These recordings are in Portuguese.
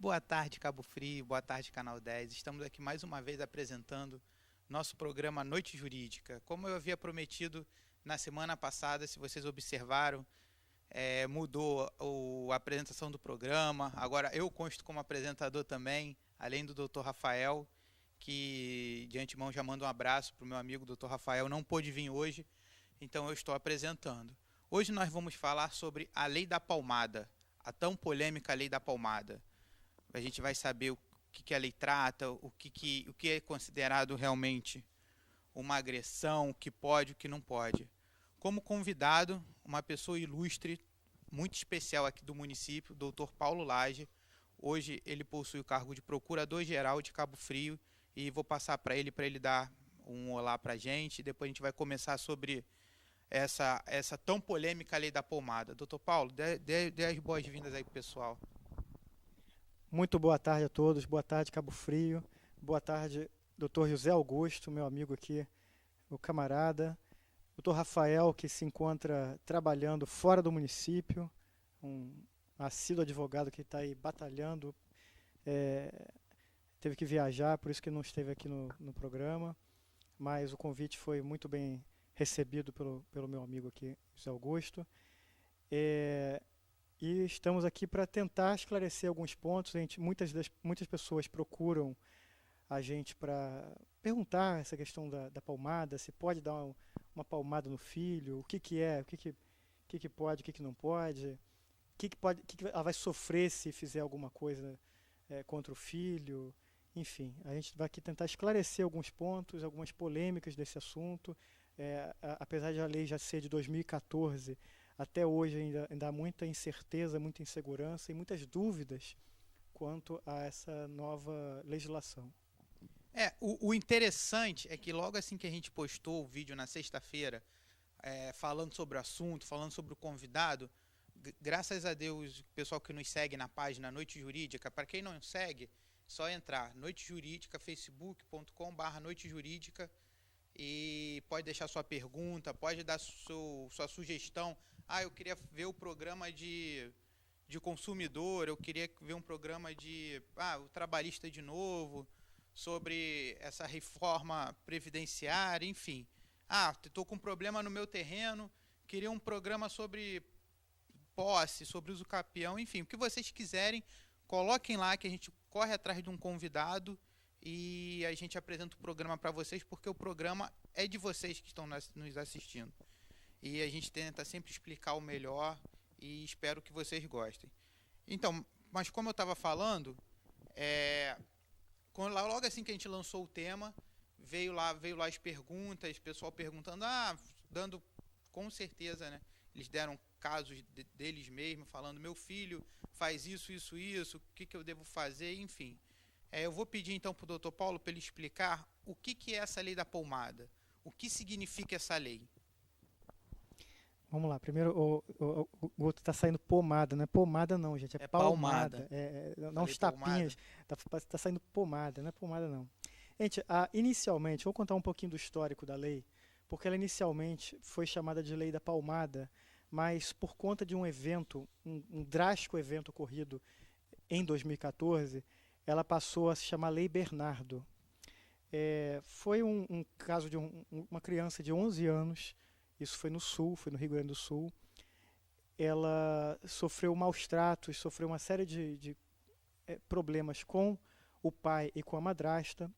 boa tarde, Cabo Frio, boa tarde, Canal 10. Estamos aqui mais uma vez apresentando nosso programa Noite Jurídica. Como eu havia prometido na semana passada, se vocês observaram, mudou a apresentação do programa. Agora eu consto como apresentador também, além do Dr. Rafael, que de antemão já mando um abraço para o meu amigo Dr. Rafael, não pôde vir hoje, então eu estou apresentando. Hoje nós vamos falar sobre a Lei da Palmada, a tão polêmica Lei da Palmada. A gente vai saber o que a lei trata, o que é considerado realmente uma agressão, o que pode, o que não pode. Como convidado, uma pessoa ilustre, muito especial aqui do município, o Dr. Paulo Lage. Hoje ele possui o cargo de Procurador-Geral de Cabo Frio e vou passar para ele dar um olá para a gente. Depois a gente vai começar sobre essa tão polêmica Lei da Palmada. Dr. Paulo, dê as boas-vindas aí para o pessoal. Muito boa tarde a todos, boa tarde Cabo Frio, boa tarde Dr. José Augusto, meu amigo aqui, o camarada, Dr. Rafael, que se encontra trabalhando fora do município, um assíduo advogado que está aí batalhando, teve que viajar, por isso que não esteve aqui no programa, mas o convite foi muito bem recebido pelo meu amigo aqui, José Augusto. E estamos aqui para tentar esclarecer alguns pontos. Muitas pessoas procuram a gente para perguntar essa questão da palmada, se pode dar uma palmada no filho, o que é, o que pode, o que não pode, o que ela vai sofrer se fizer alguma coisa contra o filho. Enfim, a gente vai aqui tentar esclarecer alguns pontos, algumas polêmicas desse assunto. Apesar de a lei já ser de 2014, até hoje ainda há muita incerteza, muita insegurança e muitas dúvidas quanto a essa nova legislação. O interessante é que logo assim que a gente postou o vídeo na sexta-feira, falando sobre o assunto, falando sobre o convidado, graças a Deus, o pessoal que nos segue na página Noite Jurídica, para quem não segue, só entrar, Noite Jurídica, facebook.com/Noite Jurídica, e pode deixar sua pergunta, pode dar sua sugestão. Eu queria ver o programa de consumidor, eu queria ver um programa de o trabalhista de novo, sobre essa reforma previdenciária, enfim. Estou com um problema no meu terreno, queria um programa sobre posse, sobre uso capião, enfim, o que vocês quiserem, coloquem lá que a gente corre atrás de um convidado e a gente apresenta o programa para vocês, porque o programa é de vocês que estão nos assistindo. E a gente tenta sempre explicar o melhor e espero que vocês gostem. Então, mas como eu estava falando, logo assim que a gente lançou o tema, veio lá as perguntas, pessoal perguntando, dando com certeza, né? Eles deram casos deles mesmos, falando, meu filho faz isso, o que eu devo fazer, enfim. Eu vou pedir então para o Dr. Paulo para ele explicar o que é essa lei da palmada, o que significa essa lei. Vamos lá, primeiro o outro está saindo pomada, não é pomada não, gente, é palmada. Não os tapinhas, está saindo pomada, não é pomada não. Gente, inicialmente, vou contar um pouquinho do histórico da lei, porque ela inicialmente foi chamada de Lei da Palmada, mas por conta de um evento, um drástico evento ocorrido em 2014, ela passou a se chamar Lei Bernardo. Foi um caso de uma criança de 11 anos, isso foi no Sul, foi no Rio Grande do Sul. Ela sofreu maus tratos, sofreu uma série de problemas com o pai e com a madrasta.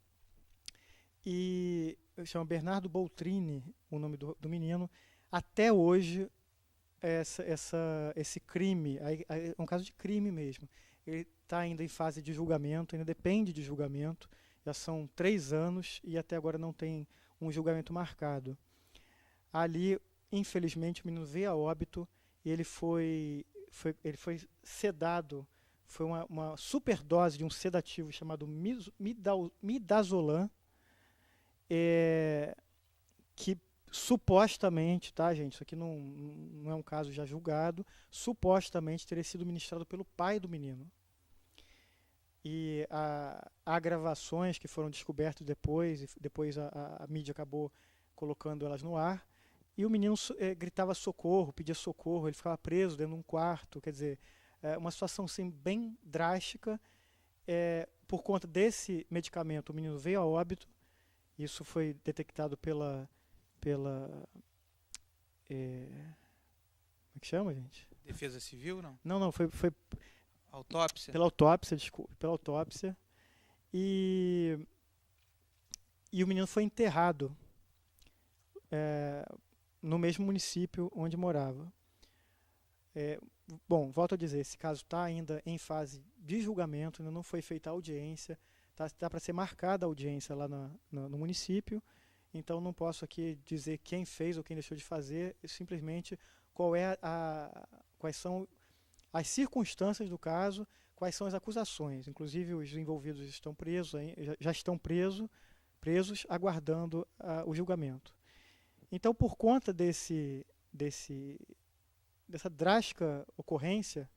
E chama Bernardo Boltrini, o nome do menino. Até hoje, esse crime, é um caso de crime mesmo. Ele está ainda em fase de julgamento, ainda depende de julgamento. Já são 3 anos e até agora não tem um julgamento marcado. Ali, infelizmente, o menino veio a óbito e ele foi sedado. Foi uma superdose de um sedativo chamado midazolam, que supostamente, tá, gente? Isso aqui não é um caso já julgado, supostamente teria sido ministrado pelo pai do menino. E há gravações que foram descobertas depois, e depois a mídia acabou colocando elas no ar. E o menino gritava socorro, pedia socorro, ele ficava preso dentro de um quarto, quer dizer, uma situação assim, bem drástica. por conta desse medicamento, o menino veio a óbito. Isso foi detectado pela como é que chama, gente? Defesa Civil, não? Não, foi autópsia? Pela autópsia, desculpa, pela autópsia. E o menino foi enterrado no mesmo município onde morava. Bom, volto a dizer, esse caso está ainda em fase de julgamento, ainda não foi feita a audiência, está para ser marcada a audiência lá no município, então não posso aqui dizer quem fez ou quem deixou de fazer, simplesmente quais são as circunstâncias do caso, quais são as acusações. Inclusive os envolvidos estão presos, já estão presos aguardando o julgamento. Então, por conta dessa drástica ocorrência,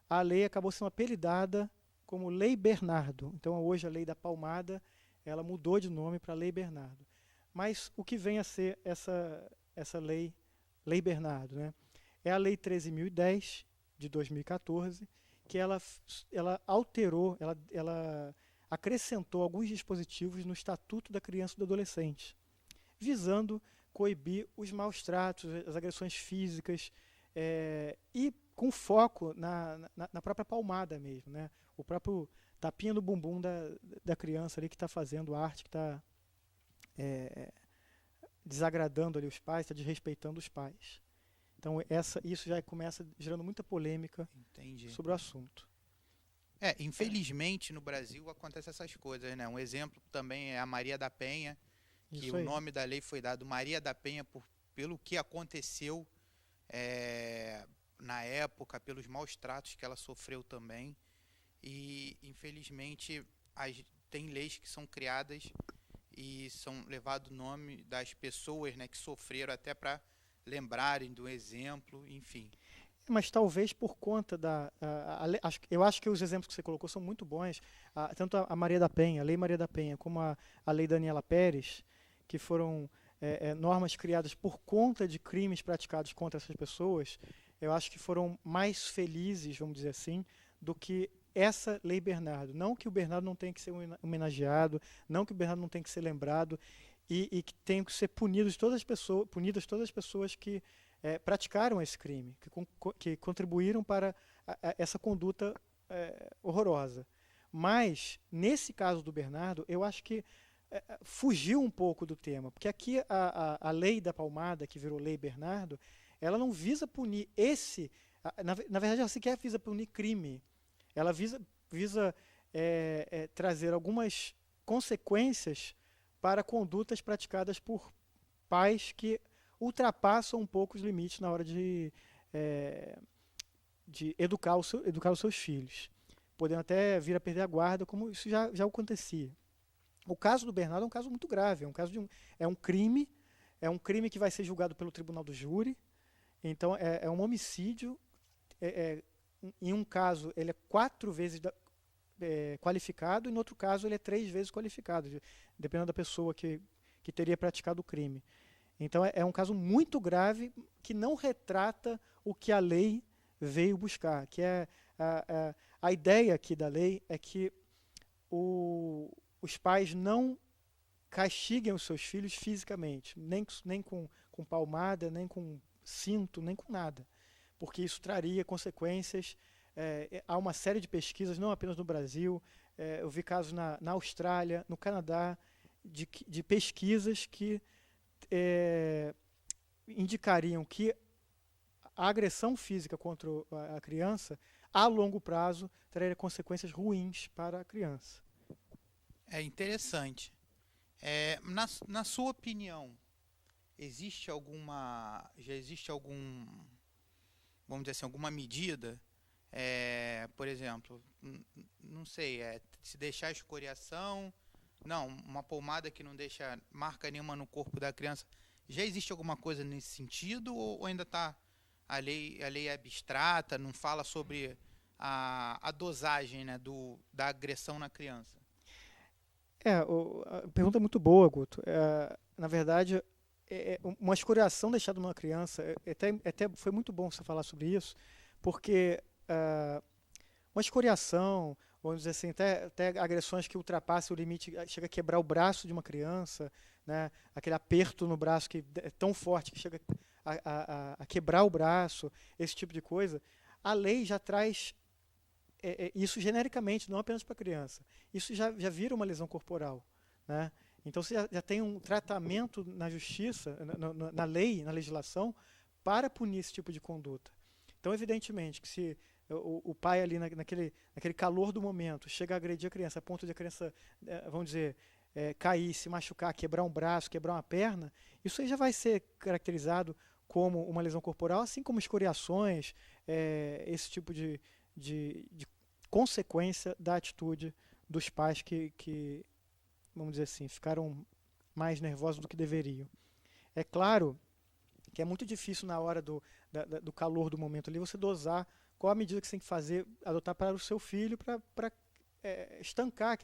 a lei acabou sendo apelidada como Lei Bernardo. Então, hoje a Lei da Palmada, ela mudou de nome para Lei Bernardo. Mas o que vem a ser essa Lei Bernardo, né? É a Lei 13.010, de 2014, que ela alterou, ela acrescentou alguns dispositivos no Estatuto da Criança e do Adolescente, visando coibir os maus tratos, as agressões físicas, e com foco na própria palmada mesmo, né? O próprio tapinha no bumbum da criança ali que está fazendo arte, que está desagradando ali os pais, está desrespeitando os pais. Então isso já começa gerando muita polêmica sobre o assunto. Infelizmente no Brasil acontecem essas coisas, né? Um exemplo também é a Maria da Penha, que o nome da lei foi dado Maria da Penha pelo que aconteceu na época, pelos maus tratos que ela sofreu também. E infelizmente tem leis que são criadas e são levado o nome das pessoas, né, que sofreram, até para lembrarem do exemplo, enfim. Mas talvez por conta eu acho que os exemplos que você colocou são muito bons, tanto a Maria da Penha, a Lei Maria da Penha, como a Lei Daniela Pérez, que foram normas criadas por conta de crimes praticados contra essas pessoas. Eu acho que foram mais felizes, vamos dizer assim, do que essa Lei Bernardo. Não que o Bernardo não tenha que ser homenageado, não que o Bernardo não tenha que ser lembrado, e que tenham que ser punidas todas as pessoas que praticaram esse crime, que contribuíram para essa conduta horrorosa. Mas, nesse caso do Bernardo, eu acho que fugiu um pouco do tema, porque aqui a lei da palmada, que virou Lei Bernardo, ela não visa punir na verdade ela sequer visa punir crime, ela visa trazer algumas consequências para condutas praticadas por pais que ultrapassam um pouco os limites na hora de educar os seus filhos, podendo até vir a perder a guarda, como isso já acontecia. O caso do Bernardo é um caso muito grave, é um crime que vai ser julgado pelo tribunal do júri. Então é um homicídio. Em um caso ele é 4 vezes qualificado, e no outro caso ele é 3 vezes qualificado, dependendo da pessoa que teria praticado o crime. Então é um caso muito grave, que não retrata o que a lei veio buscar, que a ideia aqui da lei é que os pais não castiguem os seus filhos fisicamente, nem com palmada, nem com cinto, nem com nada, porque isso traria consequências. Há uma série de pesquisas, não apenas no Brasil, eu vi casos na Austrália, no Canadá, de pesquisas que indicariam que a agressão física contra a criança, a longo prazo, traria consequências ruins para a criança. É interessante. Na sua opinião, já existe vamos dizer assim, alguma medida, por exemplo, não sei, se deixar escoriação, uma pomada que não deixa marca nenhuma no corpo da criança, já existe alguma coisa nesse sentido, ou ainda está a lei é abstrata, não fala sobre a dosagem, né, da agressão na criança? A pergunta é muito boa, Guto. Na verdade, uma escoriação deixada numa criança, até foi muito bom você falar sobre isso, porque uma escoriação, vamos dizer assim, até agressões que ultrapassam o limite, chega a quebrar o braço de uma criança, né? Aquele aperto no braço que é tão forte que chega a quebrar o braço, esse tipo de coisa. A lei já traz isso genericamente, não apenas para criança. Isso já vira uma lesão corporal, né? Então você já tem um tratamento na justiça, na lei, na legislação, para punir esse tipo de conduta. Então, evidentemente, que se o pai ali naquele calor do momento chega a agredir a criança a ponto de a criança, vamos dizer, cair, se machucar, quebrar um braço, quebrar uma perna, isso aí já vai ser caracterizado como uma lesão corporal, assim como escoriações, esse tipo de consequência da atitude dos pais que, vamos dizer assim, ficaram mais nervosos do que deveriam. É claro que é muito difícil na hora do calor do momento ali você dosar qual a medida que você tem que fazer, adotar para o seu filho para estancar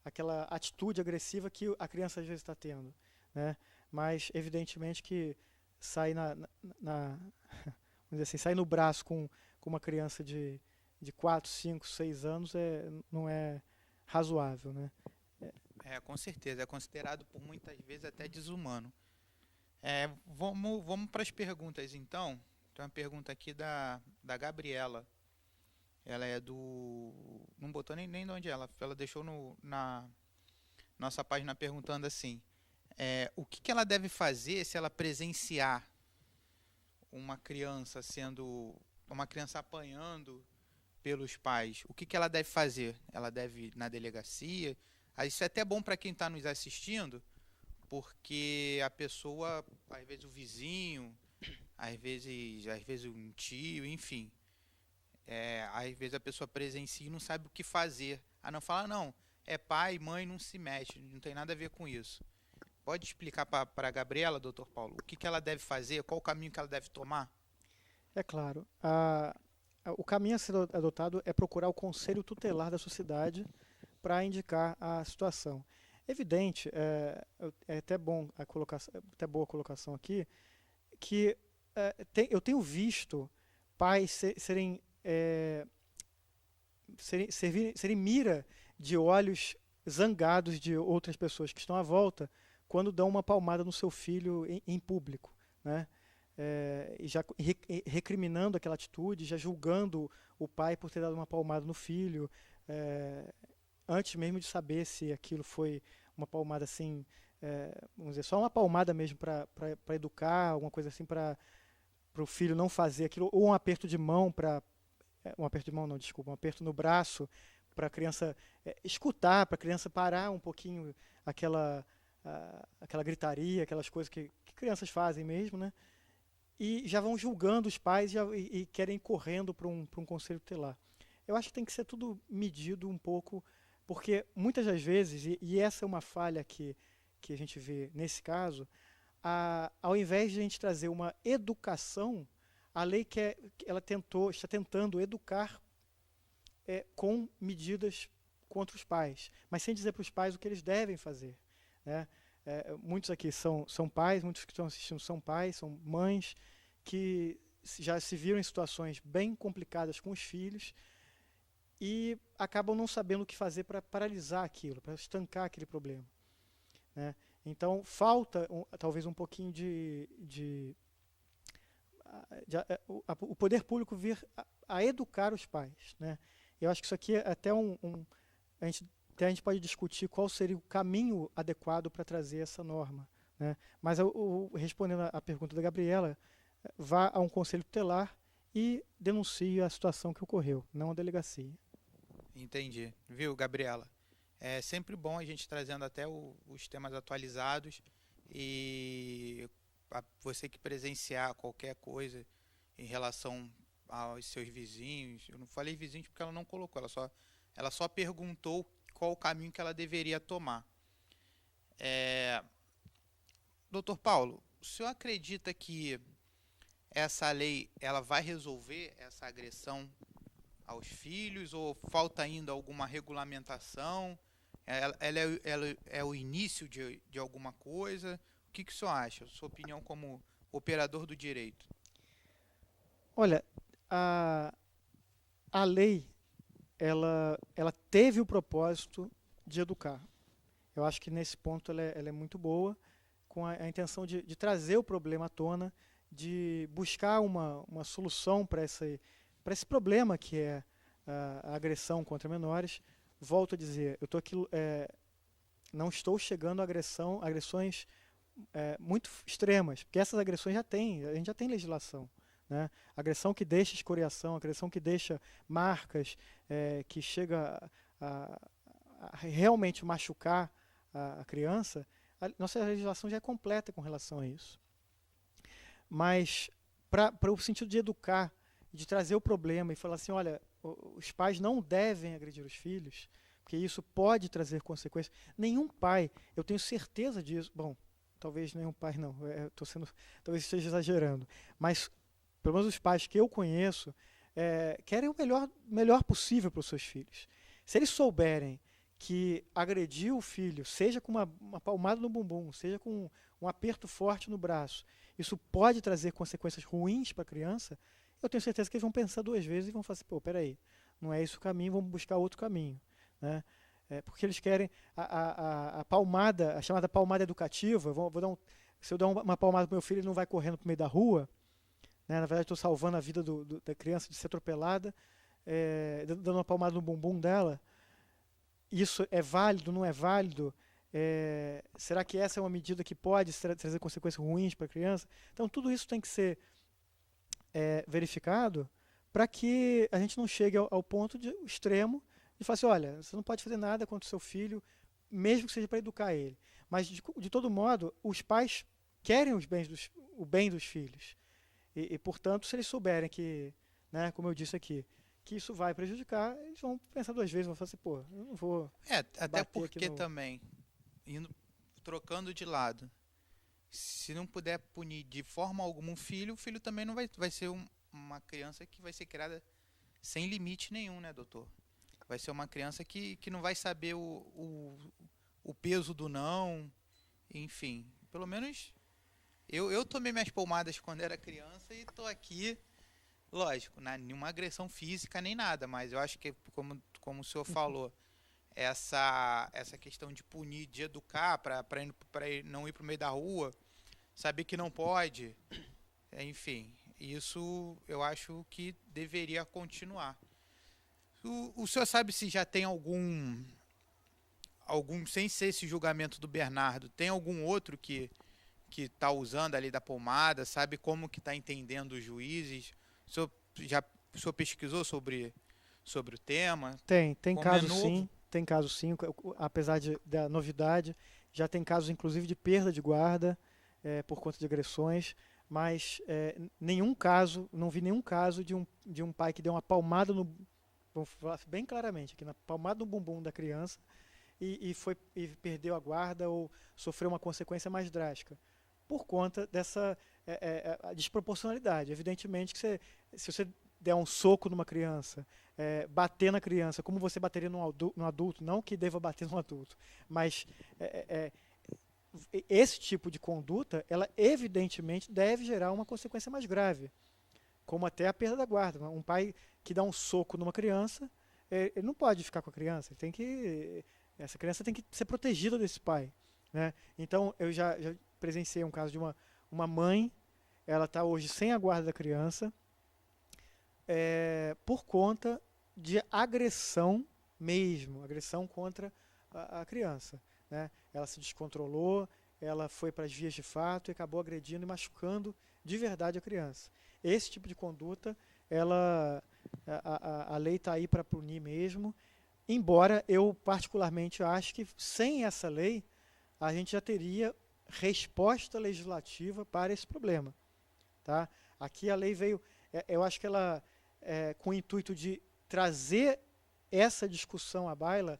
aquela atitude agressiva que a criança às vezes está tendo, né? Mas evidentemente que sair vamos dizer assim, sair no braço com uma criança de 4, 5, 6 anos não é razoável, né? Com certeza, é considerado por muitas vezes até desumano. Vamos para as perguntas então. Tem uma pergunta aqui da Gabriela. Ela é do... Não botou nem de onde ela deixou na nossa página perguntando assim, o que ela deve fazer se ela presenciar uma criança apanhando pelos pais? O que ela deve fazer? Ela deve ir na delegacia? Isso é até bom para quem está nos assistindo, porque a pessoa, às vezes o vizinho, às vezes um tio, enfim, às vezes a pessoa presencia e não sabe o que fazer. Não fala, não, é pai, mãe, não se mexe, não tem nada a ver com isso. Pode explicar para a Gabriela, doutor Paulo, o que ela deve fazer, qual o caminho que ela deve tomar? É claro. O caminho a ser adotado é procurar o conselho tutelar da sociedade para indicar a situação. Evidente, é até boa a colocação aqui, que eu tenho visto pais serem mira de olhos zangados de outras pessoas que estão à volta quando dão uma palmada no seu filho em público, né? E já recriminando aquela atitude, já julgando o pai por ter dado uma palmada no filho, antes mesmo de saber se aquilo foi uma palmada assim, vamos dizer, só uma palmada mesmo para educar, alguma coisa assim para o filho não fazer aquilo, ou um aperto de mão um aperto no braço para a criança escutar, para a criança parar um pouquinho aquela gritaria, aquelas coisas que crianças fazem mesmo, né? E já vão julgando os pais e querem ir correndo para um conselho tutelar. Eu acho que tem que ser tudo medido um pouco, porque muitas das vezes, e essa é uma falha que a gente vê nesse caso, ao invés de a gente trazer uma educação, a lei ela está tentando educar com medidas contra os pais, mas sem dizer para os pais o que eles devem fazer, né? Muitos aqui são pais, muitos que estão assistindo são pais, são mães, que já se viram em situações bem complicadas com os filhos e acabam não sabendo o que fazer para paralisar aquilo, para estancar aquele problema, né? Então, falta talvez um pouquinho o poder público vir a educar os pais, né? Eu acho que isso aqui é até a gente pode discutir qual seria o caminho adequado para trazer essa norma, né? Mas respondendo à pergunta da Gabriela, vá a um conselho tutelar e denuncie a situação que ocorreu, não a delegacia. Entendi. Viu, Gabriela? É sempre bom a gente trazendo até os temas atualizados e você que presenciar qualquer coisa em relação aos seus vizinhos. Eu não falei vizinhos porque ela não colocou, ela só perguntou qual o caminho que ela deveria tomar. Doutor Paulo, o senhor acredita que essa lei ela vai resolver essa agressão aos filhos ou falta ainda alguma regulamentação? Ela é o início de alguma coisa? O que o senhor acha? Sua opinião como operador do direito? Olha, a lei ela teve o propósito de educar. Eu acho que nesse ponto ela é muito boa, com a intenção de trazer o problema à tona, de buscar uma solução para esse problema que é a agressão contra menores. Volto a dizer, eu estou aqui, não estou chegando a agressões muito extremas, porque essas agressões a gente já tem legislação. Né? Agressão que deixa escoriação, agressão que deixa marcas, que chega a realmente machucar a criança, nossa legislação já é completa com relação a isso. Mas, para o sentido de educar, de trazer o problema e falar assim, olha, os pais não devem agredir os filhos, porque isso pode trazer consequências. Nenhum pai, eu tenho certeza disso, bom, talvez nenhum pai não, talvez esteja exagerando, mas pelo menos os pais que eu conheço querem o melhor possível para os seus filhos. Se eles souberem que agredir o filho, seja com uma palmada no bumbum, seja com um aperto forte no braço, isso pode trazer consequências ruins para a criança, eu tenho certeza que eles vão pensar duas vezes e vão falar assim, pô, peraí, não é esse o caminho, vamos buscar outro caminho. Né? Porque eles querem a palmada, a chamada palmada educativa, se eu der uma palmada para o meu filho, ele não vai correndo para o meio da rua, né? Na verdade estou salvando a vida da criança de ser atropelada, dando uma palmada no bumbum dela. Isso é válido, não é válido? Será que essa é uma medida que pode trazer consequências ruins para a criança? Então, tudo isso tem que ser verificado para que a gente não chegue ao ponto extremo de falar assim, olha, você não pode fazer nada contra o seu filho, mesmo que seja para educar ele. Mas, de todo modo, os pais querem o bem dos filhos. E, portanto, se eles souberem que, né, como eu disse aqui, que isso vai prejudicar, eles vão pensar duas vezes, vão falar assim, pô, eu não vou até porque também, trocando de lado, se não puder punir de forma alguma o filho também não vai ser uma criança que vai ser criada sem limite nenhum, né, doutor? Vai ser uma criança que não vai saber o peso do não, enfim, pelo menos eu tomei minhas palmadas quando era criança e tô aqui. Lógico, nenhuma agressão física nem nada, mas eu acho que, como o senhor falou, essa questão de punir, de educar para não ir para o meio da rua, saber que não pode, enfim, isso eu acho que deveria continuar. O senhor sabe se já tem algum, sem ser esse julgamento do Bernardo, tem algum outro que está usando ali da pomada, sabe como que está entendendo os juízes? O senhor pesquisou sobre o tema? Tem casos sim, tem casos sim, apesar da novidade, já tem casos inclusive de perda de guarda por conta de agressões, mas não vi nenhum caso de um pai que deu uma palmada vamos falar bem claramente aqui, na palmada no bumbum da criança e perdeu a guarda ou sofreu uma consequência mais drástica, por conta dessa a desproporcionalidade. Evidentemente que se você der um soco numa criança, bater na criança, como você bateria no adulto, não que deva bater no adulto, mas esse tipo de conduta, ela evidentemente deve gerar uma consequência mais grave, como até a perda da guarda. Um pai que dá um soco numa criança, ele não pode ficar com a criança, essa criança tem que ser protegida desse pai. Né? Então, eu já presenciei um caso de uma mãe, ela está hoje sem a guarda da criança, por conta de agressão mesmo, agressão contra a criança. Né? Ela se descontrolou, ela foi para as vias de fato e acabou agredindo e machucando de verdade a criança. Esse tipo de conduta, a lei está aí para punir mesmo, embora eu particularmente acho que sem essa lei a gente já teria resposta legislativa para esse problema. Tá? Aqui a lei veio, eu acho que ela, com o intuito de trazer essa discussão à baila,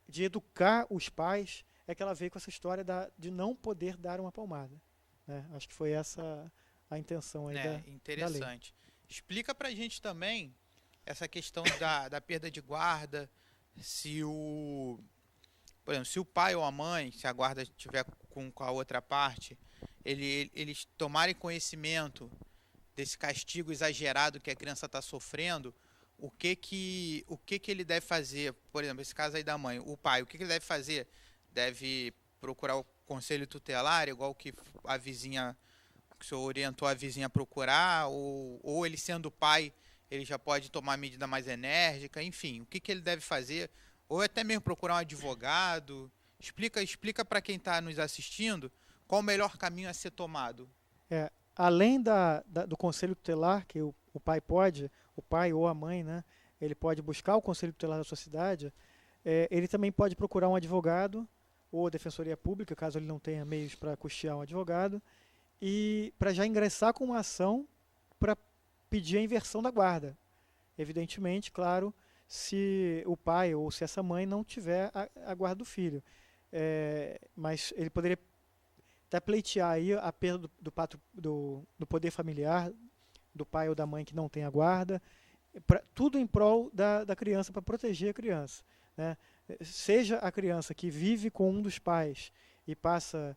de educar os pais, é que ela veio com essa história de não poder dar uma palmada. Né? Acho que foi essa a intenção aí interessante. Da lei. Explica pra gente também essa questão da perda de guarda, por exemplo, se o pai ou a mãe, se a guarda estiver com a outra parte, eles tomarem conhecimento desse castigo exagerado que a criança está sofrendo, o que ele deve fazer? Por exemplo, esse caso aí da mãe, o pai, o que ele deve fazer? Deve procurar o conselho tutelar, igual que a vizinha, que o senhor orientou a vizinha a procurar, ou ele sendo pai, ele já pode tomar medida mais enérgica, enfim, o que ele deve fazer? Ou até mesmo procurar um advogado. Explica para quem está nos assistindo qual o melhor caminho a ser tomado. Além do conselho tutelar, que o pai ou a mãe, né, ele pode buscar o conselho tutelar da sua cidade, ele também pode procurar um advogado ou a defensoria pública, caso ele não tenha meios para custear um advogado, e para já ingressar com uma ação para pedir a inversão da guarda. Evidentemente, claro, se o pai ou se essa mãe não tiver a guarda do filho. Mas ele poderia até pleitear aí a perda do poder familiar do pai ou da mãe que não tem a guarda, tudo em prol da criança, para proteger a criança, né? Seja a criança que vive com um dos pais e passa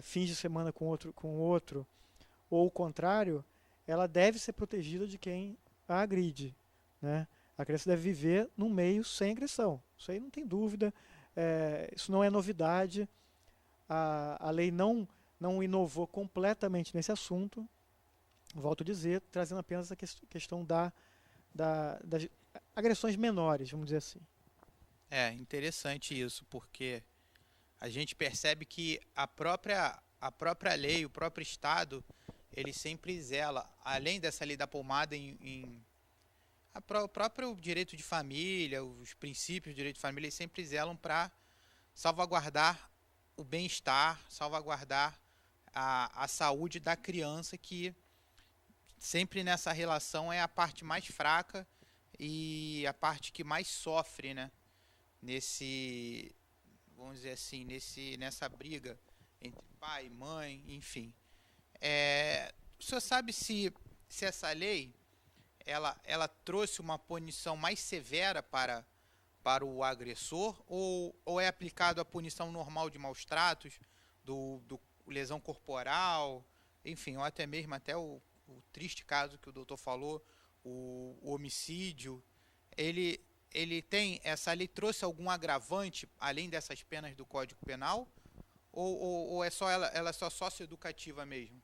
fins de semana com outro, ou o contrário, ela deve ser protegida de quem a agride, né? A criança deve viver num meio sem agressão, isso aí não tem dúvida, isso não é novidade, a lei não inovou completamente nesse assunto, volto a dizer, trazendo apenas a questão das agressões menores, vamos dizer assim. É interessante isso, porque a gente percebe que a própria lei, o próprio Estado, ele sempre zela, além dessa lei da pomada, o próprio direito de família, os princípios do direito de família, eles sempre zelam para salvaguardar o bem-estar, salvaguardar a saúde da criança, que sempre nessa relação é a parte mais fraca e a parte que mais sofre, né? Vamos dizer assim, nessa briga entre pai, mãe, enfim. O senhor sabe se essa lei ela trouxe uma punição mais severa para o agressor, ou é aplicado a punição normal de maus tratos, do lesão corporal, enfim, ou até mesmo o triste caso que o doutor falou, o homicídio? Essa lei trouxe algum agravante além dessas penas do Código Penal, ou é só ela é só socioeducativa mesmo?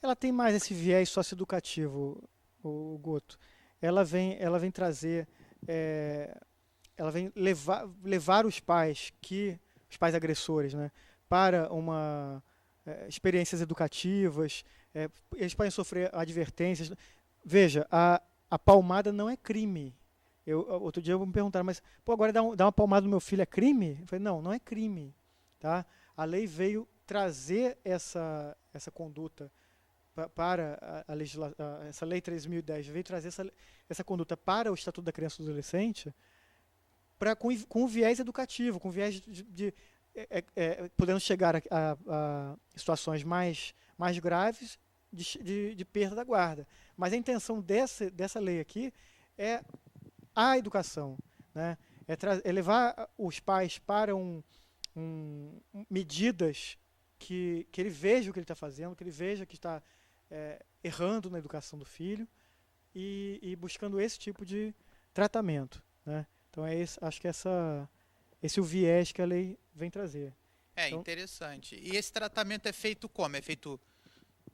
Ela tem mais esse viés socioeducativo, o Guto. Ela vem trazer, ela vem levar os pais agressores, né, para experiências educativas. Eles podem sofrer advertências. Veja, a palmada não é crime. Outro dia me perguntaram, mas agora dar uma palmada no meu filho é crime? Eu falei, não é crime. Tá? A lei veio trazer essa conduta para essa lei 3.010, veio trazer essa conduta para o Estatuto da Criança e do Adolescente, com viés educativo, com viés podendo chegar a situações mais graves de perda da guarda. Mas a intenção dessa lei aqui é a educação, né? É levar os pais para medidas que ele veja o que ele está fazendo, que ele veja que está errando na educação do filho e buscando esse tipo de tratamento, né? Então acho que esse é o viés que a lei vem trazer. Então, interessante. E esse tratamento é feito como? É feito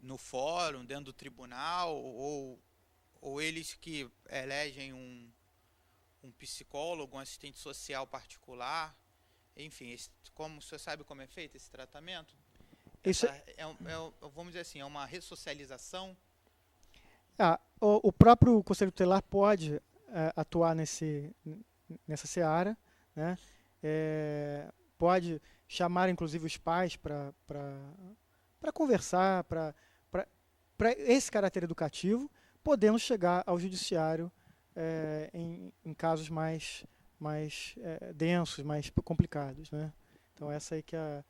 no fórum, dentro do tribunal, ou eles que elegem um psicólogo, um assistente social particular? Enfim, como o senhor sabe como é feito esse tratamento? Vamos dizer assim, é uma ressocialização? O próprio Conselho Tutelar pode atuar nessa seara, né? Pode chamar, inclusive, os pais para conversar, para esse caráter educativo, podendo chegar ao judiciário em casos mais densos, mais complicados, né? Então essa aí que é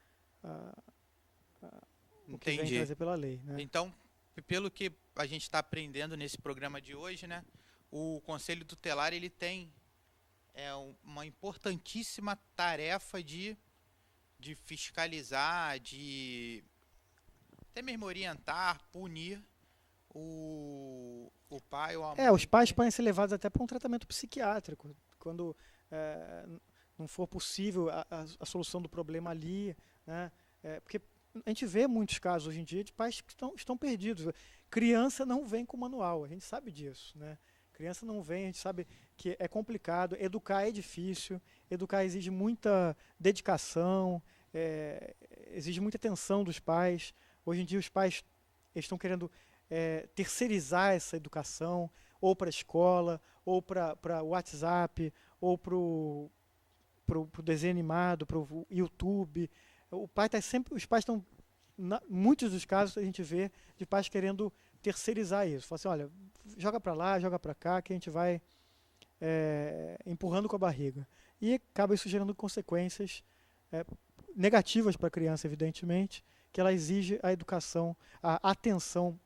o que vem trazer pela lei, né? Então, pelo que a gente está aprendendo nesse programa de hoje, né, o Conselho Tutelar ele tem uma importantíssima tarefa de fiscalizar, de até mesmo orientar, punir o pai ou a mãe... Os pais podem ser levados até para um tratamento psiquiátrico, quando não for possível a solução do problema ali, né? Porque a gente vê muitos casos hoje em dia de pais que estão perdidos. Criança não vem com manual, a gente sabe disso, né? Criança não vem, a gente sabe que é complicado, educar é difícil, educar exige muita dedicação, exige muita atenção dos pais. Hoje em dia os pais estão querendo terceirizar essa educação, ou para a escola, ou para o WhatsApp, ou para o desenho animado, para o YouTube. Os pais estão, muitos dos casos a gente vê de pais querendo terceirizar isso. Fala assim, olha, joga para lá, joga para cá, que a gente vai empurrando com a barriga. E acaba isso gerando consequências negativas para a criança, evidentemente, que ela exige a educação, a atenção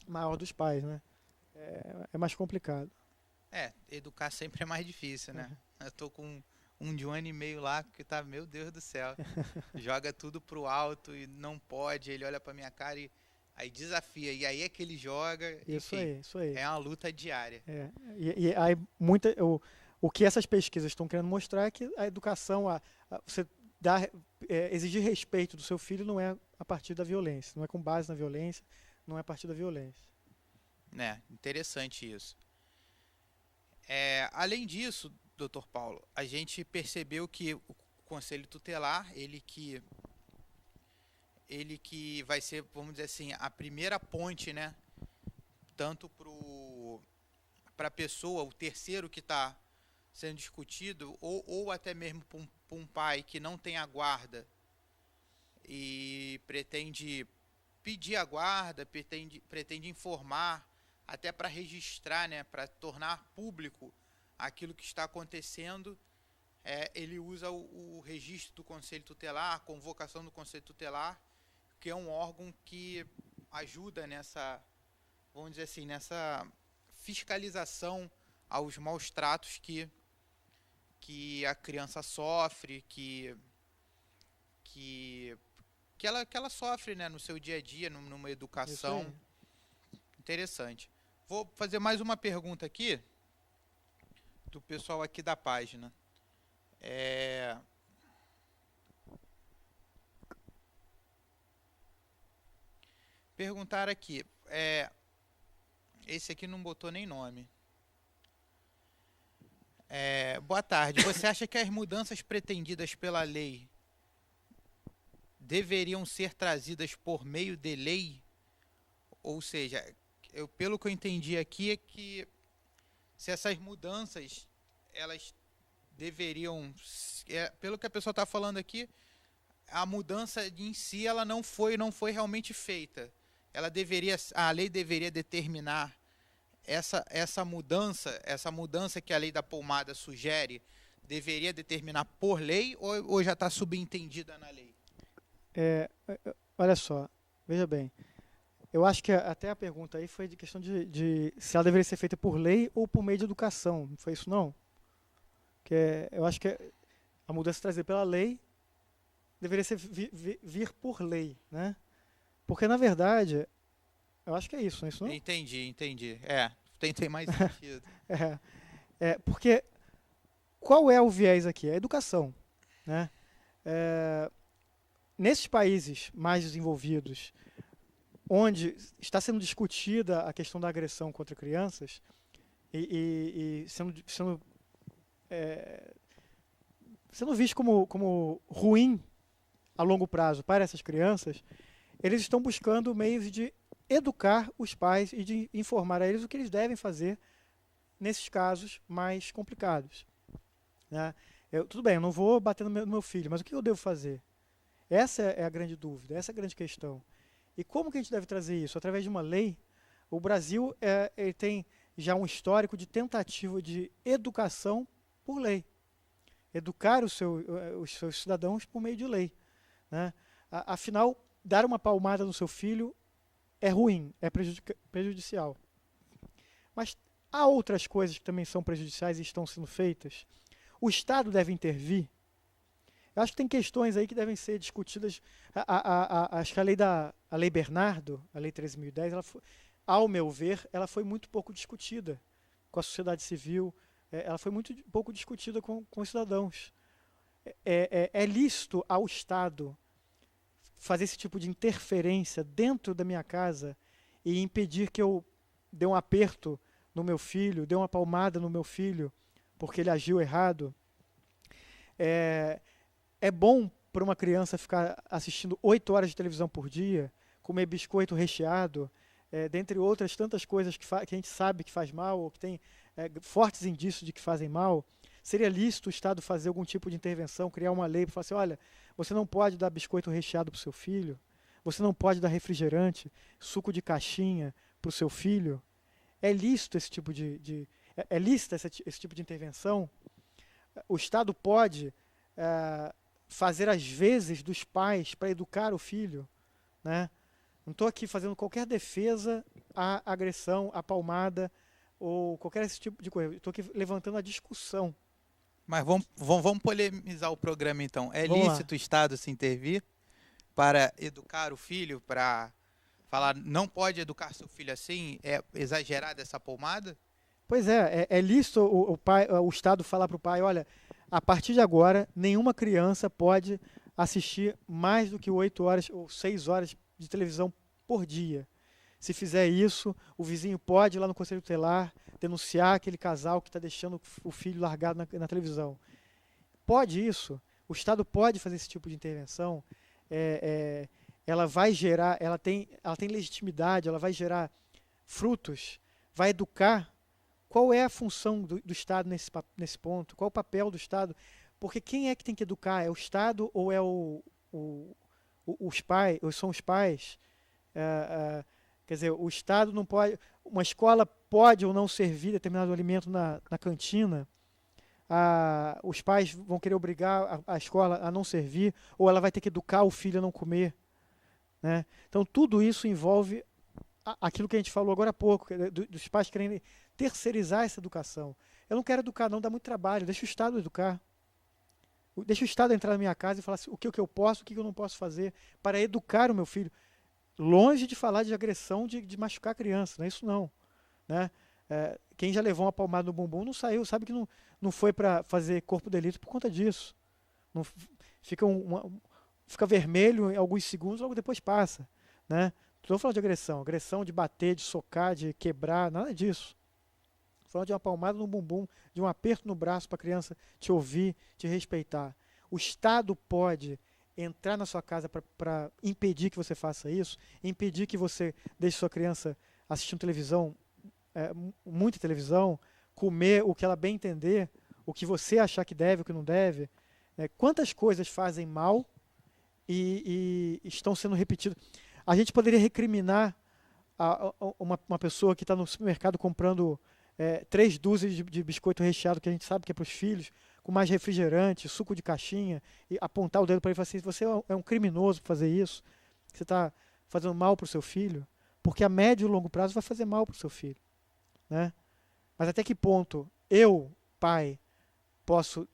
maior dos pais, né? É mais complicado. Educar sempre é mais difícil, né? Eu tô com um de 1 ano e meio lá, que tá, meu Deus do céu, joga tudo pro alto e não pode, ele olha pra minha cara e aí desafia, e aí é que ele joga, isso enfim, aí. É uma luta diária. E aí o que essas pesquisas estão querendo mostrar é que a educação, você exigir respeito do seu filho não é a partir da violência, não é com base na violência, não é a partir da violência. Interessante isso. Além disso, Dr. Paulo, a gente percebeu que o Conselho Tutelar, ele que vai ser, vamos dizer assim, a primeira ponte, né, tanto para a pessoa, o terceiro que está sendo discutido, ou até mesmo para um pai que não tem a guarda e pretende pedir a guarda, pretende informar, até para registrar, né, para tornar público aquilo que está acontecendo, ele usa o registro do Conselho Tutelar, a convocação do Conselho Tutelar, que é um órgão que ajuda nessa, vamos dizer assim, nessa fiscalização aos maus tratos que a criança sofre, que ela sofre, né, no seu dia a dia, numa educação. Interessante. Vou fazer mais uma pergunta aqui do pessoal aqui da página. Perguntaram aqui. Esse aqui não botou nem nome. Boa tarde. Você acha que as mudanças pretendidas pela lei deveriam ser trazidas por meio de lei? Ou seja, pelo que eu entendi aqui, é que se essas mudanças, elas deveriam... pelo que a pessoa está falando aqui, a mudança em si, ela não foi realmente feita. A lei deveria determinar essa mudança que a lei da pomada sugere, deveria determinar por lei ou já está subentendida na lei? Olha só, veja bem. Eu acho que até a pergunta aí foi de questão de se ela deveria ser feita por lei ou por meio de educação. Não foi isso, não? Eu acho que a mudança trazida pela lei deveria ser vir por lei, né? Porque, na verdade, eu acho que é isso, não é isso, não? Entendi. Tem mais sentido. Porque qual é o viés aqui? É a educação, né? Nesses países mais desenvolvidos, onde está sendo discutida a questão da agressão contra crianças e sendo visto como ruim a longo prazo para essas crianças, eles estão buscando meios de educar os pais e de informar a eles o que eles devem fazer nesses casos mais complicados, né? Tudo bem, eu não vou bater no meu filho, mas o que eu devo fazer? Essa é a grande dúvida, essa é a grande questão. E como que a gente deve trazer isso? Através de uma lei. O Brasil ele tem já um histórico de tentativa de educação por lei. Educar os seus cidadãos por meio de lei, né? Afinal, dar uma palmada no seu filho é ruim, é prejudicial. Mas há outras coisas que também são prejudiciais e estão sendo feitas. O Estado deve intervir. Eu acho que tem questões aí que devem ser discutidas. Acho que a lei Bernardo, a lei 13.010, ao meu ver, ela foi muito pouco discutida com a sociedade civil, ela foi muito pouco discutida com os cidadãos. É lícito ao Estado fazer esse tipo de interferência dentro da minha casa e impedir que eu dê um aperto no meu filho, dê uma palmada no meu filho, porque ele agiu errado? É bom para uma criança ficar assistindo 8 horas de televisão por dia, comer biscoito recheado, dentre outras tantas coisas que a gente sabe que faz mal, ou que tem fortes indícios de que fazem mal? Seria lícito o Estado fazer algum tipo de intervenção, criar uma lei para falar assim, olha, você não pode dar biscoito recheado para o seu filho, você não pode dar refrigerante, suco de caixinha para o seu filho? É lícito esse tipo lícito esse tipo de intervenção? O Estado pode fazer as vezes dos pais para educar o filho, né? Não estou aqui fazendo qualquer defesa à agressão, à palmada, ou qualquer esse tipo de coisa. Estou aqui levantando a discussão. Mas vamos polemizar o programa, então. É lícito o Estado se intervir para educar o filho, para falar, não pode educar seu filho assim? É exagerada essa palmada? Pois é lícito o Estado falar para o pai, olha, a partir de agora, nenhuma criança pode assistir mais do que 8 horas ou 6 horas de televisão por dia. Se fizer isso, o vizinho pode ir lá no Conselho Tutelar denunciar aquele casal que está deixando o filho largado na televisão. Pode isso? O Estado pode fazer esse tipo de intervenção? Ela vai gerar, ela tem legitimidade, ela vai gerar frutos, vai educar. Qual é a função do Estado nesse ponto? Qual o papel do Estado? Porque quem é que tem que educar? É o Estado ou é os pais? Ou são os pais? Quer dizer, o Estado não pode... Uma escola pode ou não servir determinado alimento na cantina? Os pais vão querer obrigar a escola a não servir, ou ela vai ter que educar o filho a não comer, né? Então, tudo isso envolve aquilo que a gente falou agora há pouco, dos pais querendo terceirizar essa educação. Eu não quero educar, não, dá muito trabalho, deixa o Estado educar. Deixa o Estado entrar na minha casa e falar assim, o que eu posso, o que eu não posso fazer para educar o meu filho. Longe de falar de agressão, de machucar a criança, não é isso não, né? Quem já levou uma palmada no bumbum não saiu, sabe que não foi para fazer corpo de delito por conta disso. Não, fica vermelho em alguns segundos, logo depois passa, né? Não estou falando de agressão de bater, de socar, de quebrar, nada disso. Estou falando de uma palmada no bumbum, de um aperto no braço para a criança te ouvir, te respeitar. O Estado pode entrar na sua casa para impedir que você faça isso, impedir que você deixe sua criança assistindo televisão, muita televisão, comer o que ela bem entender, o que você achar que deve, o que não deve. Quantas coisas fazem mal e estão sendo repetidas? A gente poderia recriminar uma pessoa que está no supermercado comprando 3 dúzias de biscoito recheado, que a gente sabe que é para os filhos, com mais refrigerante, suco de caixinha, e apontar o dedo para ele e falar assim, você é um criminoso por fazer isso, você está fazendo mal para o seu filho, porque a médio e longo prazo vai fazer mal para o seu filho, né? Mas até que ponto eu, pai, posso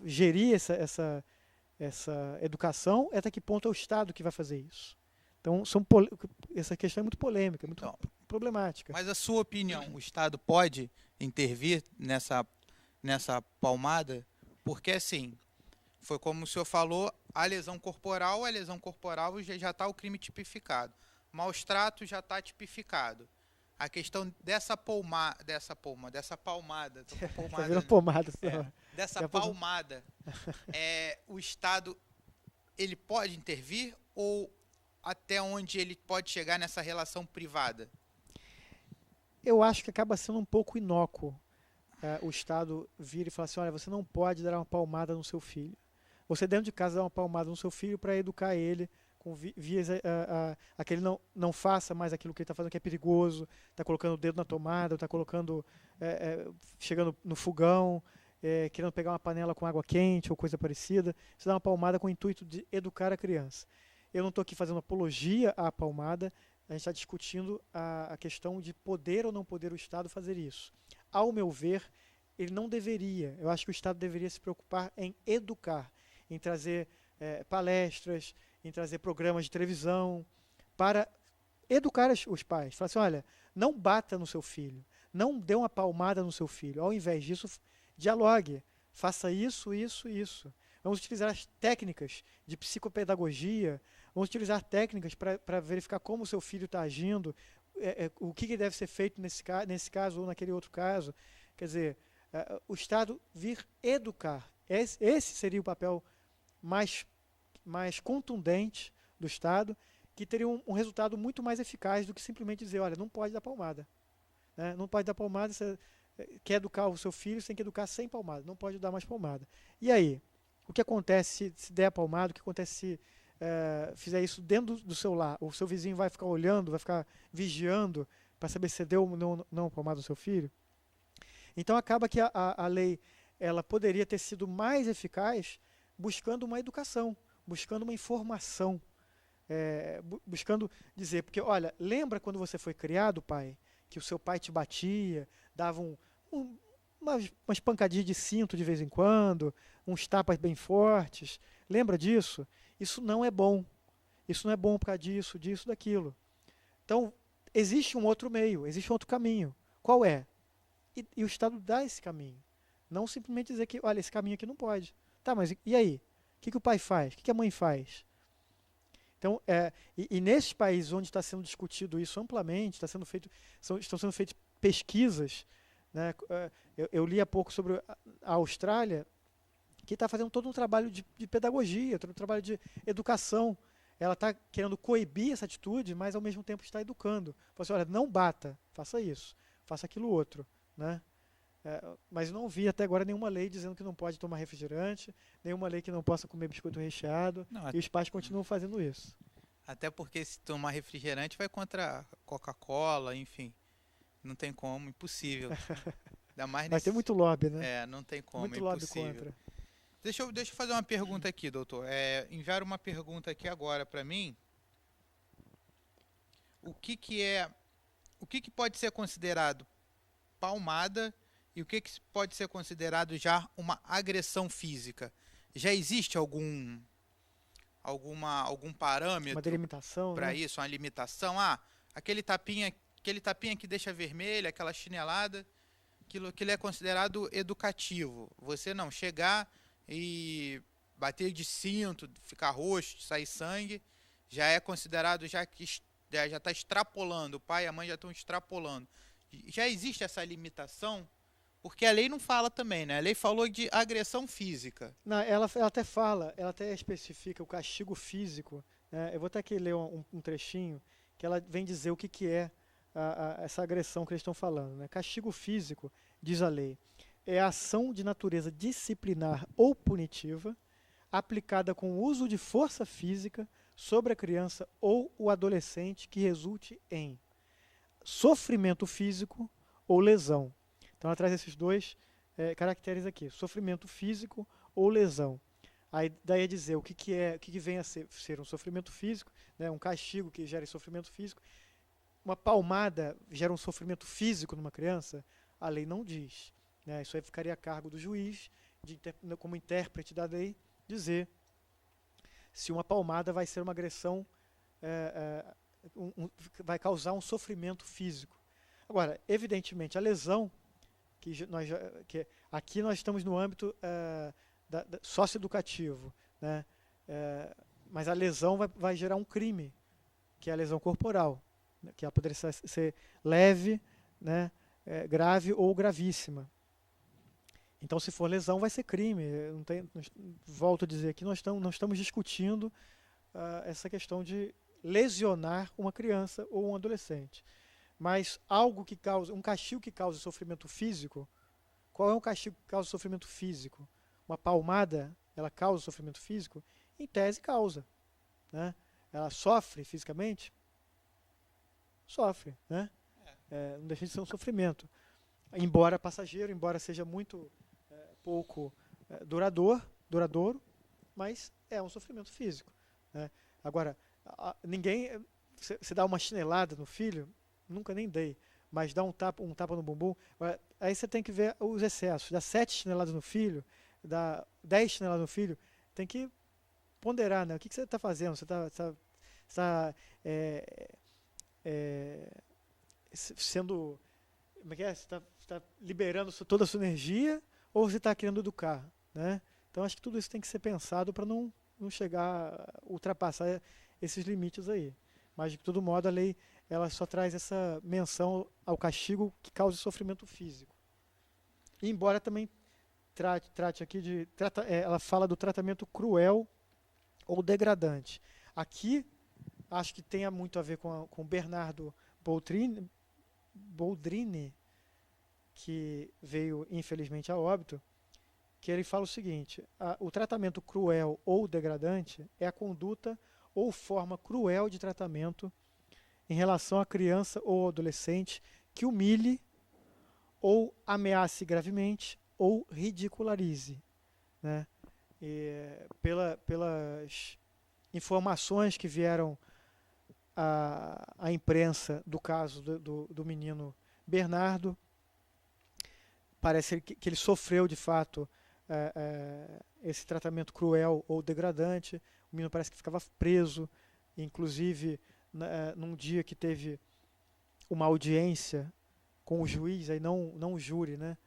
gerir essa educação, até que ponto é o Estado que vai fazer isso? Então, essa questão é muito polêmica, muito problemática. Mas a sua opinião, o Estado pode intervir nessa palmada? Porque, assim, foi como o senhor falou, a lesão corporal já está o crime tipificado. Maus tratos já está tipificado. A questão dessa palmada, o Estado, ele pode intervir ou até onde ele pode chegar nessa relação privada? Eu acho que acaba sendo um pouco inócuo o Estado vir e falar assim, olha, você não pode dar uma palmada no seu filho. Você dentro de casa dá uma palmada no seu filho para educar ele com vias a que ele não faça mais aquilo que ele está fazendo que é perigoso, está colocando o dedo na tomada, está colocando, chegando no fogão, querendo pegar uma panela com água quente ou coisa parecida. Você dá uma palmada com o intuito de educar a criança. Eu não estou aqui fazendo apologia à palmada, a gente está discutindo a questão de poder ou não poder o Estado fazer isso. Ao meu ver, ele não deveria. Eu acho que o Estado deveria se preocupar em educar, em trazer palestras, em trazer programas de televisão, para educar os pais. Falar assim, olha, não bata no seu filho, não dê uma palmada no seu filho. Ao invés disso, dialogue, faça isso, isso, isso. Vamos utilizar as técnicas de psicopedagogia, vamos utilizar técnicas para verificar como o seu filho está agindo, o que deve ser feito nesse caso ou naquele outro caso. Quer dizer, o Estado vir educar. Esse seria o papel mais contundente do Estado, que teria um resultado muito mais eficaz do que simplesmente dizer, olha, não pode dar palmada. Né? Não pode dar palmada, você quer educar o seu filho, você tem que educar sem palmada, não pode dar mais palmada. E aí? O que acontece se der a palmada? O que acontece se fizer isso dentro do seu lar? O seu vizinho vai ficar olhando, vai ficar vigiando para saber se deu ou não a palmada ao seu filho? Então acaba que a lei ela poderia ter sido mais eficaz buscando uma educação, buscando uma informação, buscando dizer, porque olha, lembra quando você foi criado, pai, que o seu pai te batia, dava umas pancadinhas de cinto de vez em quando, uns tapas bem fortes, lembra disso? Isso não é bom, isso não é bom por causa disso, daquilo. Então, existe um outro meio, existe um outro caminho. Qual é? E o Estado dá esse caminho. Não simplesmente dizer que, olha, esse caminho aqui não pode. Tá, mas e aí? O que o pai faz? O que a mãe faz? Então, e nesses países onde está sendo discutido isso amplamente, estão sendo feitas pesquisas, né? Eu li há pouco sobre a Austrália, que está fazendo todo um trabalho de pedagogia, todo um trabalho de educação. Ela está querendo coibir essa atitude, mas ao mesmo tempo está educando. Fala assim, olha, não bata, faça isso, faça aquilo outro. Né? Mas não vi até agora nenhuma lei dizendo que não pode tomar refrigerante, nenhuma lei que não possa comer biscoito recheado, e os pais continuam fazendo isso. Até porque se tomar refrigerante vai contra Coca-Cola, enfim, não tem como, impossível. Ainda mais vai ter muito lobby, né? Não tem como, muito impossível. Lobby contra. Deixa eu fazer uma pergunta aqui, doutor. Enviaram uma pergunta aqui agora para mim. O que pode ser considerado palmada e o que pode ser considerado já uma agressão física? Já existe algum parâmetro, uma delimitação para né? isso, uma limitação? Aquele tapinha que deixa vermelho, aquela chinelada, aquilo é considerado educativo. Você não chegar e bater de cinto, ficar roxo, sair sangue, já é considerado, já está extrapolando, o pai e a mãe já estão extrapolando. Já existe essa limitação? Porque a lei não fala também, né? A lei falou de agressão física. Não, ela até fala, ela até especifica o castigo físico. Né? Eu vou até aqui ler um trechinho, que ela vem dizer o que é essa agressão que eles estão falando. Né? Castigo físico, diz a lei, é a ação de natureza disciplinar ou punitiva, aplicada com o uso de força física sobre a criança ou o adolescente que resulte em sofrimento físico ou lesão. Então ela traz esses dois caracteres aqui, sofrimento físico ou lesão. Aí daí é dizer o que vem a ser um sofrimento físico, né, um castigo que gera sofrimento físico. Uma palmada gera um sofrimento físico numa criança? A lei não diz. Né, isso aí ficaria a cargo do juiz, como intérprete da lei, dizer se uma palmada vai ser uma agressão, vai causar um sofrimento físico. Agora, evidentemente, a lesão, que aqui nós estamos no âmbito socioeducativo, né? Mas a lesão vai gerar um crime, que é a lesão corporal, né? Que ela poderia ser leve, né? Grave ou gravíssima. Então, se for lesão, vai ser crime. Volto a dizer aqui, não estamos discutindo essa questão de lesionar uma criança ou um adolescente. Mas algo que causa, um castigo que causa sofrimento físico, qual é um castigo que causa sofrimento físico? Uma palmada, ela causa sofrimento físico? Em tese, causa. Né? Ela sofre fisicamente? Sofre. Né? Não deixa de ser um sofrimento. Embora passageiro, embora seja muito pouco duradouro, mas é um sofrimento físico. Né? Agora, ninguém... Você dá uma chinelada no filho, nunca nem dei, mas dá um tapa no bumbum, aí você tem que ver os excessos. Dá 7 chineladas no filho, dá 10 chineladas no filho, tem que ponderar, né? O que você está fazendo? Você está sendo... Como é que é? Você está liberando toda a sua energia ou você está querendo educar, né? Então, acho que tudo isso tem que ser pensado para não chegar a ultrapassar esses limites aí. Mas, de todo modo, a lei ela só traz essa menção ao castigo que causa sofrimento físico. E, embora também trate aqui ela fala do tratamento cruel ou degradante. Aqui, acho que tem muito a ver com Bernardo Boldrini, que veio, infelizmente, a óbito, que ele fala o seguinte: o tratamento cruel ou degradante é a conduta ou forma cruel de tratamento em relação à criança ou adolescente que humilhe ou ameace gravemente ou ridicularize, né? Pelas informações que vieram à imprensa do caso do menino Bernardo, parece que ele sofreu de fato esse tratamento cruel ou degradante. O menino parece que ficava preso, inclusive num dia que teve uma audiência com o juiz, aí não o júri, né,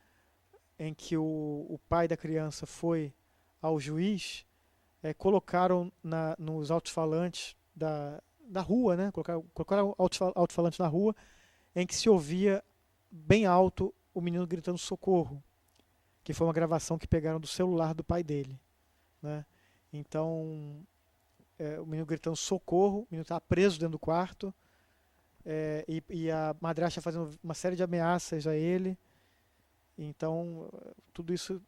em que o pai da criança foi ao juiz, colocaram nos alto-falantes da rua, né, colocaram alto-falantes na rua, em que se ouvia bem alto o menino gritando socorro, que foi uma gravação que pegaram do celular do pai dele, né? Então, o menino gritando socorro, o menino estava preso dentro do quarto, e a madrasta fazendo uma série de ameaças a ele. Então, tudo isso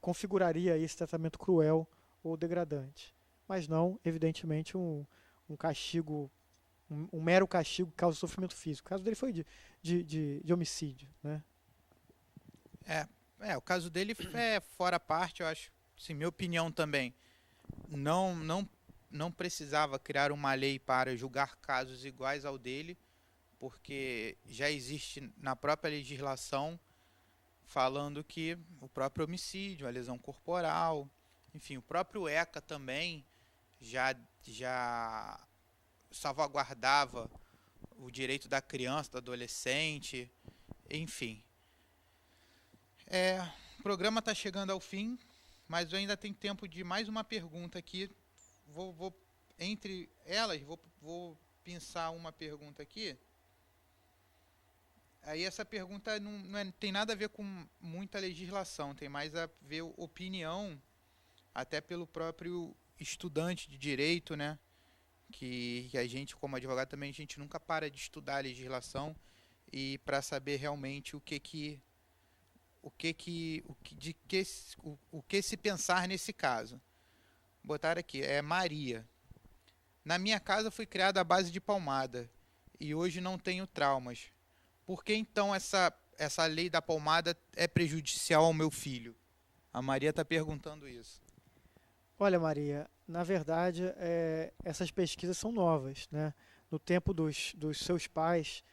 configuraria esse tratamento cruel ou degradante. Mas não, evidentemente, um castigo, um mero castigo que causa sofrimento físico. O caso dele foi de homicídio, né? O caso dele é fora a parte, eu acho, assim, minha opinião também. Não precisava criar uma lei para julgar casos iguais ao dele, porque já existe na própria legislação falando que o próprio homicídio, a lesão corporal, enfim, o próprio ECA também já salvaguardava o direito da criança, do adolescente, enfim. O programa está chegando ao fim, mas eu ainda tenho tempo de mais uma pergunta aqui. Entre elas, vou pensar uma pergunta aqui. Aí essa pergunta não tem nada a ver com muita legislação, tem mais a ver opinião, até pelo próprio estudante de direito, né? Que a gente, como advogado, também a gente nunca para de estudar a legislação e para saber realmente o que se pensar nesse caso. Botar aqui, Maria. Na minha casa fui criada à base de palmada e hoje não tenho traumas. Por que então essa lei da palmada é prejudicial ao meu filho? A Maria está perguntando isso. Olha, Maria, na verdade, essas pesquisas são novas, né? No tempo dos seus pais,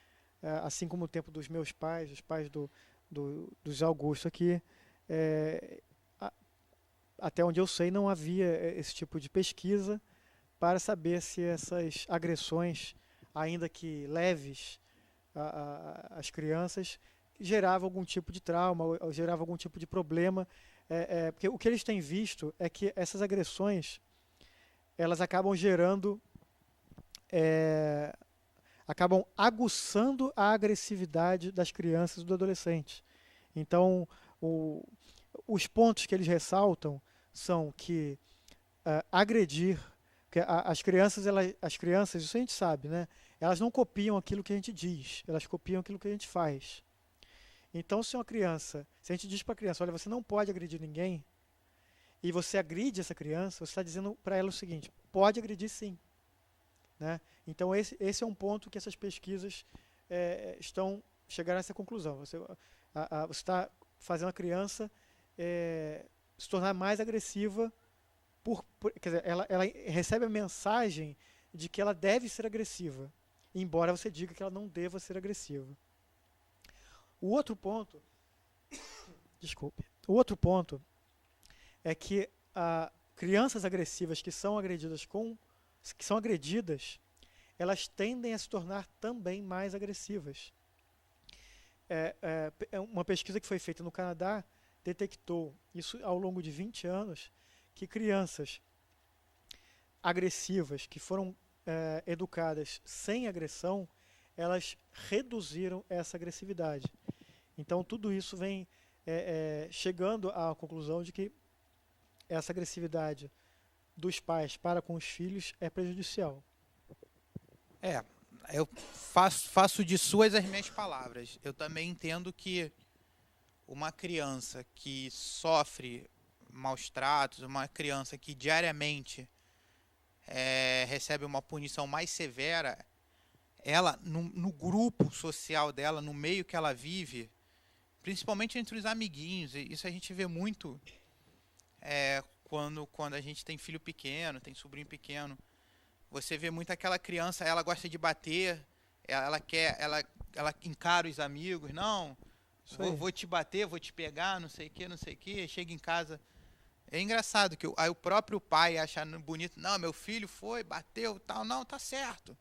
assim como no tempo dos meus pais, os pais dos Augusto aqui, até onde eu sei, não havia esse tipo de pesquisa para saber se essas agressões, ainda que leves, às crianças, geravam algum tipo de trauma, ou geravam algum tipo de problema. Porque o que eles têm visto é que essas agressões, elas acabam gerando, acabam aguçando a agressividade das crianças e do adolescente. Então, os pontos que eles ressaltam são que agredir, porque as crianças, isso a gente sabe, né? Elas não copiam aquilo que a gente diz, elas copiam aquilo que a gente faz. Então, se a gente diz para a criança, olha, você não pode agredir ninguém, e você agride essa criança, você está dizendo para ela o seguinte: pode agredir sim, né? Então, esse é um ponto que essas pesquisas chegaram a essa conclusão. Você está fazendo a criança se tornar mais agressiva, quer dizer, ela recebe a mensagem de que ela deve ser agressiva, embora você diga que ela não deva ser agressiva. O outro ponto, é que crianças agressivas que são agredidas, elas tendem a se tornar também mais agressivas. Uma pesquisa que foi feita no Canadá detectou, isso ao longo de 20 anos, que crianças agressivas que foram educadas sem agressão, elas reduziram essa agressividade. Então, tudo isso vem chegando à conclusão de que essa agressividade dos pais para com os filhos é prejudicial. Eu faço de suas as minhas palavras. Eu também entendo que uma criança que sofre maus tratos, uma criança que diariamente recebe uma punição mais severa, ela, no grupo social dela, no meio que ela vive, principalmente entre os amiguinhos, isso a gente vê muito quando a gente tem filho pequeno, tem sobrinho pequeno. Você vê muito aquela criança, ela gosta de bater, ela encara os amigos, não, vou te bater, vou te pegar, não sei o que, chega em casa. É engraçado que aí o próprio pai acha bonito, não, meu filho foi, bateu, tal, não, tá certo.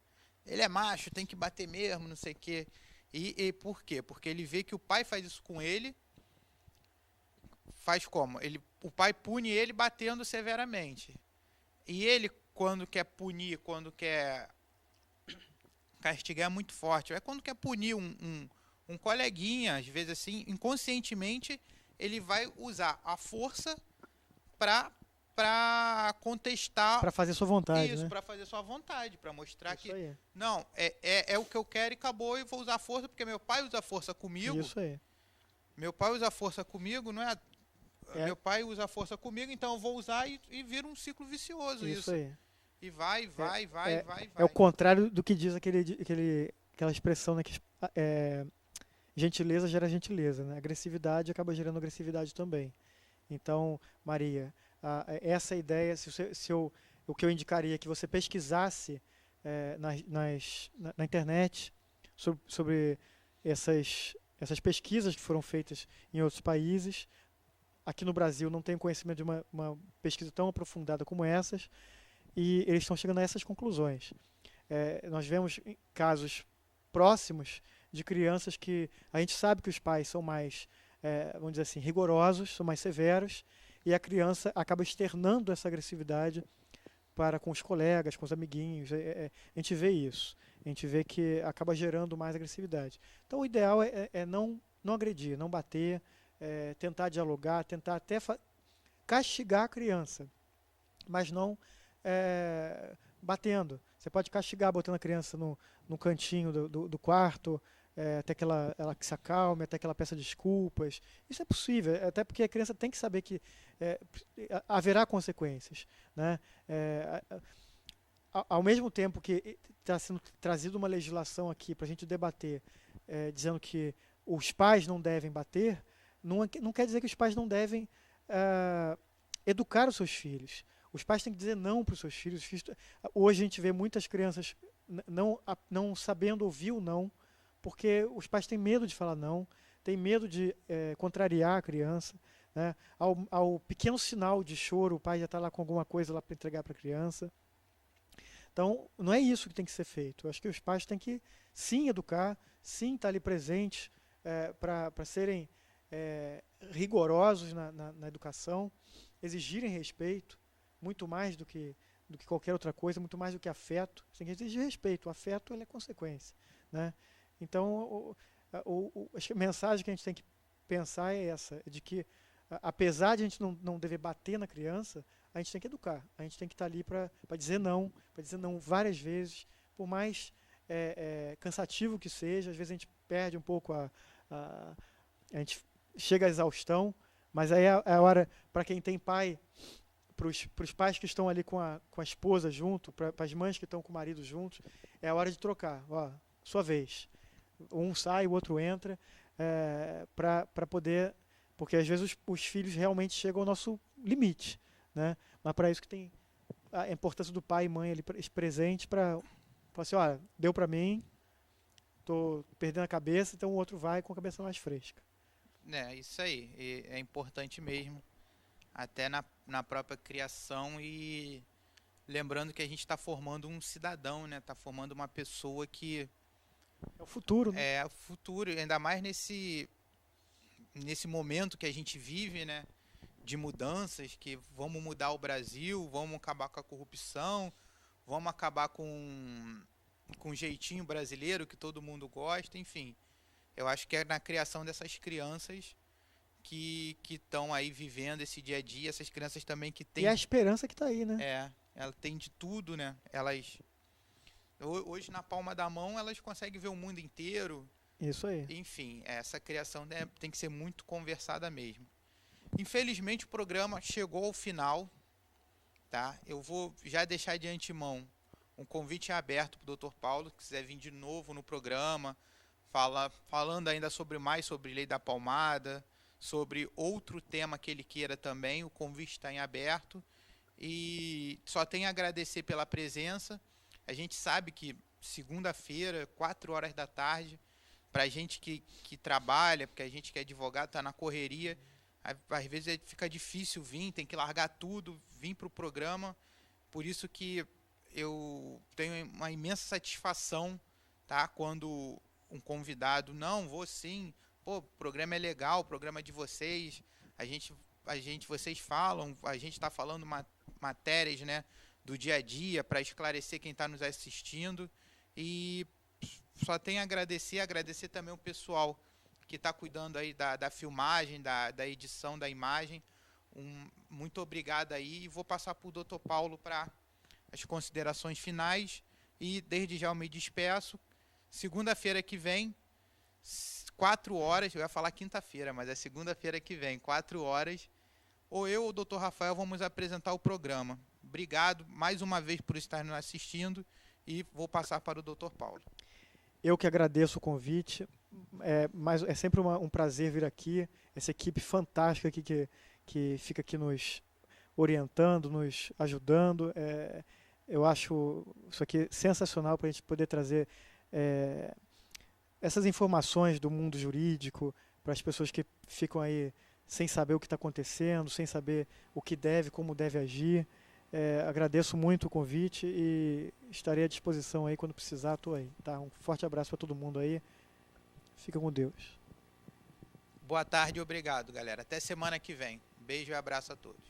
Ele é macho, tem que bater mesmo, não sei o que. E por quê? Porque ele vê que o pai faz isso com ele, faz como? O pai pune ele batendo severamente. E ele, quando quer punir, quando quer castigar, é muito forte. É quando quer punir um coleguinha, às vezes assim, inconscientemente, ele vai usar a força para contestar. Para fazer sua vontade. Isso, né? para fazer sua vontade, para mostrar isso que. Aí. Não, é o que eu quero e acabou, e vou usar força, porque meu pai usa força comigo. Isso aí. Meu pai usa força comigo, não é? Meu pai usa força comigo, então eu vou usar e vira um ciclo vicioso isso. Aí. E vai. É o contrário do que diz aquela expressão, né, que gentileza gera gentileza, né? Agressividade acaba gerando agressividade também. Então, Maria, essa ideia, o que eu indicaria é que você pesquisasse na internet sobre essas pesquisas que foram feitas em outros países. Aqui no Brasil não tenho conhecimento de uma pesquisa tão aprofundada como essas, e eles estão chegando a essas conclusões. Nós vemos casos próximos de crianças que a gente sabe que os pais são mais, vamos dizer assim, rigorosos, são mais severos, e a criança acaba externando essa agressividade para com os colegas, com os amiguinhos. A gente vê isso. A gente vê que acaba gerando mais agressividade. Então, o ideal é não agredir, não bater, tentar dialogar, tentar até castigar a criança, mas não batendo. Você pode castigar botando a criança no cantinho do quarto, até que ela se acalme, até que ela peça desculpas. Isso é possível, até porque a criança tem que saber que haverá consequências, né? Ao mesmo tempo que está sendo trazida uma legislação aqui para a gente debater, dizendo que os pais não devem bater, não quer dizer que os pais não devem educar os seus filhos. Os pais têm que dizer não para os seus filhos. Hoje a gente vê muitas crianças não sabendo ouvir o não, porque os pais têm medo de falar não, têm medo de contrariar a criança. Né? Ao pequeno sinal de choro, o pai já está lá com alguma coisa lá para entregar para a criança. Então, não é isso que tem que ser feito. Eu acho que os pais têm que, sim, educar, sim, estar ali presentes para serem rigorosos na educação, exigirem respeito, muito mais do que qualquer outra coisa, muito mais do que afeto. Você tem que exigir respeito. O afeto ele é consequência. Né? Então, acho que a mensagem que a gente tem que pensar é essa, de que, apesar de a gente não dever bater na criança, a gente tem que educar. A gente tem que estar ali para dizer não várias vezes, por mais cansativo que seja. Às vezes a gente perde um pouco a gente chega à exaustão, mas aí é a hora, para quem tem pai, para os pais que estão ali com a esposa junto, para as mães que estão com o marido juntos, é a hora de trocar. Ó, sua vez. Um sai, o outro entra, para poder... Porque às vezes os filhos realmente chegam ao nosso limite. Né? Mas para isso que tem a importância do pai e mãe ali presente para falar assim, olha, deu para mim, estou perdendo a cabeça, então o outro vai com a cabeça mais fresca. Isso aí. É importante mesmo, até na própria criação, e lembrando que a gente está formando um cidadão, né? Está formando uma pessoa que... É o futuro, né? É o futuro, ainda mais nesse momento que a gente vive, né? De mudanças, que vamos mudar o Brasil, vamos acabar com a corrupção, vamos acabar com o jeitinho brasileiro que todo mundo gosta, enfim. Eu acho que é na criação dessas crianças que estão aí vivendo esse dia a dia, essas crianças também que têm... E a esperança que está aí, né? Ela tem de tudo, né? Elas... Hoje, na palma da mão, elas conseguem ver o mundo inteiro. Isso aí. Enfim, essa criação, né, tem que ser muito conversada mesmo. Infelizmente, o programa chegou ao final, tá? Eu vou já deixar de antemão um convite aberto para o Dr. Paulo, que quiser vir de novo no programa, falando ainda mais sobre Lei da Palmada, sobre outro tema que ele queira também. O convite está em aberto. E só tenho a agradecer pela presença. A gente sabe que segunda-feira, 4 horas da tarde, para a gente que trabalha, porque a gente que é advogado, está na correria, às vezes fica difícil vir, tem que largar tudo, vir para o programa. Por isso que eu tenho uma imensa satisfação, tá? Quando um convidado, não, vou sim, pô, o programa é legal, o programa é de vocês, vocês falam, a gente está falando matérias, né, do dia a dia para esclarecer quem está nos assistindo. E só tenho a agradecer também o pessoal que está cuidando aí da filmagem, da edição da imagem. Muito obrigado aí, e vou passar para o Dr. Paulo para as considerações finais, e desde já eu me despeço. Segunda-feira que vem, 4 horas, eu ia falar quinta-feira, mas é segunda-feira que vem, 4 horas, ou eu ou o Dr. Rafael vamos apresentar o programa. Obrigado mais uma vez por estar nos assistindo, e vou passar para o Dr. Paulo. Eu que agradeço o convite, é sempre um prazer vir aqui, essa equipe fantástica aqui que fica aqui nos orientando, nos ajudando. Eu acho isso aqui sensacional para a gente poder trazer essas informações do mundo jurídico para as pessoas que ficam aí sem saber o que está acontecendo, sem saber o que deve, como deve agir. Agradeço muito o convite e estarei à disposição aí quando precisar, estou aí. Tá? Um forte abraço para todo mundo aí. Fica com Deus. Boa tarde e obrigado, galera. Até semana que vem. Beijo e abraço a todos.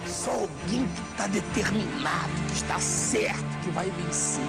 Só alguém que está determinado, que está certo, que vai vencer.